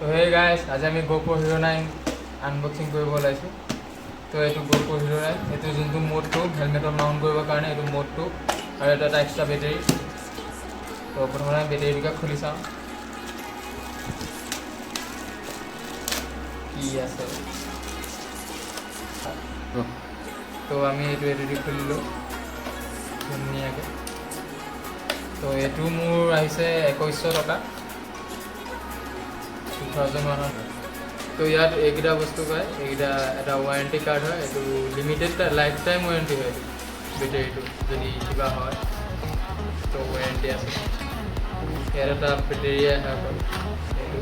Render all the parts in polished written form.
তো hey guys, আজি আমি Gopro Hero 9 আনবক্সিং কৰিব ওলাইছো। তো এইটো Gopro Hero 9 এইটো যোনটো মোডটো হেলমেটত মাউন্ট কৰিবৰ কাৰণে এইটো মোডটো আৰু এটা এক্সট্ৰা বেটাৰী। তো প্ৰথমে আমি বেটাৰীটো খুলি চাওঁ কি আছে। তো আমি এইটো বেটাৰী খুলিলো ধুনীয়াকৈ। তো এইটো মোৰ আহিছে 2100 টকা 2001। তো ইয়াত এইকেইটা বস্তু পায়, এইকেইটা এটা ৱাৰেণ্টি কাৰ্ড হয়, এইটো লিমিটেড লাইফ টাইম ৱাৰেণ্টি হয় এইটো বেটাৰীটো যদি কিবা হয় তো ৱাৰেণ্টি আছে। ইয়াত এটা বেটাৰী আহে অকল এইটো।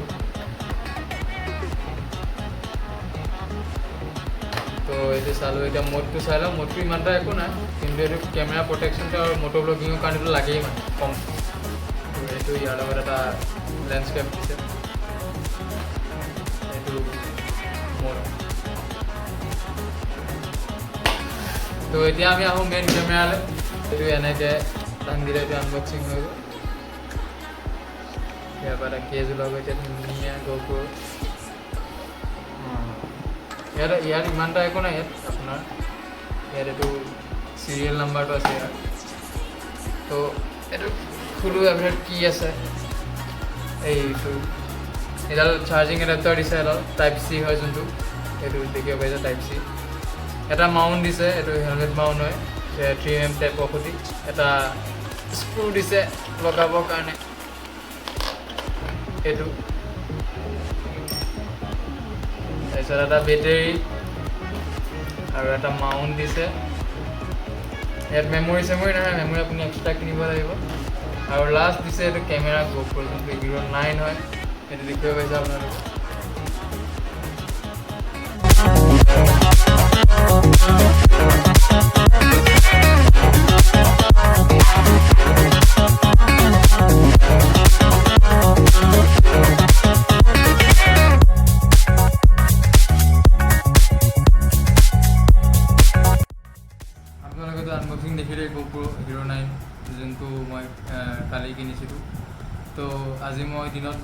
তো এইটো চালোঁ, এতিয়া মোডটো চাই লওঁ। মোডটো ইমান এটা একো নাই, কিন্তু এইটো কেমেৰা প্ৰটেকশ্যনটো আৰু মটৰ ব্লগিঙৰ কাৰণেতো লাগেই মানে কম। তো এইটো ইয়াৰ লগত এটা লেণ্ডস্কেপ দিছে। তো এতিয়া আমি আহোঁ মেইন কেমেৰালৈ। এইটো এনেকৈ দাঙি দিলে এইটো আনবক্সিং হৈ গ'ল। ইয়াৰ পৰা এটা কেজ ওলাব এতিয়া ধুনীয়া GoPro। ইয়াত ইমান এটা একো নাই। ইয়াত আপোনাৰ ইয়াত এইটো চিৰিয়েল নাম্বাৰটো আছে ইয়াত। তো এইটো খোলো এভাৰেট কি আছে। এইটো এডাল চাৰ্জিং এডাপ্টাৰ দিছে, এডাল টাইপ চি হয় যোনটো, এইটো দেখিব পাইছে টাইপ চি। এটা মাউণ্ট দিছে, এইটো হেলমেট মাউণ্ট হয় 3mm টাইপৰ সৈতে। এটা স্ক্ৰু দিছে লগাবৰ কাৰণে এইটো। তাৰপিছত এটা বেটেৰী আৰু এটা মাউণ্ট দিছে। ইয়াত মেমৰি চেমৰি নহয়, মেমৰি আপুনি এক্সট্ৰা কিনিব লাগিব। আৰু লাষ্ট দিছে এইটো কেমেৰা GoPro যোনটো Hero 9 হয়, সেইটো দেখিব পাইছে আপোনালোকে। আপোনালোকেতো আনবক্সিং দেখিলে Gopro Hero 9 যোনটো মই কালি কিনিছিলোঁ। তো আজি মই দিনত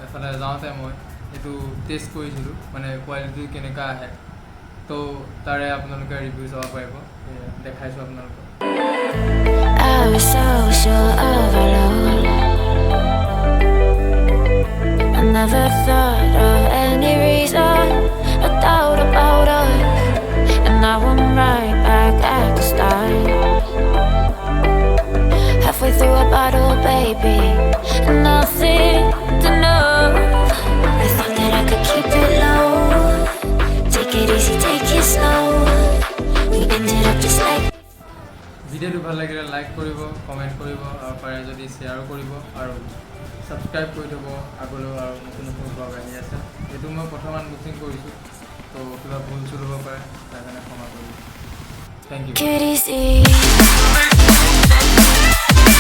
এফালে যাওঁতে মই এইটো টেষ্ট কৰিছিলোঁ, মানে কোৱালিটি কেনেকুৱা আহে। তো তাৰে আপোনালোকে ৰিভিউ চাব পাৰিব, দেখাইছোঁ আপোনালোকক। Halfway through a bottle, baby, nothing to know. I thought that I could keep it low. Take it easy, take it slow. We ended up just like. ভিডিঅ'টো ভাল লাগিলে লাইক কৰিব, কমেণ্ট কৰিব, আৰু পাৰে যদি শ্বেয়াৰো কৰিব, আৰু ছাবস্ক্ৰাইব কৰি থ'ব আগলৈও। আৰু নতুন নতুন ব্লগ আহি আছে। এইটো মই প্ৰথম আনবক্সিং কৰিছোঁ, তো কিবা ভুল চুল হ'ব পাৰে, তাৰ কাৰণে ক্ষমা কৰিব। Thank U.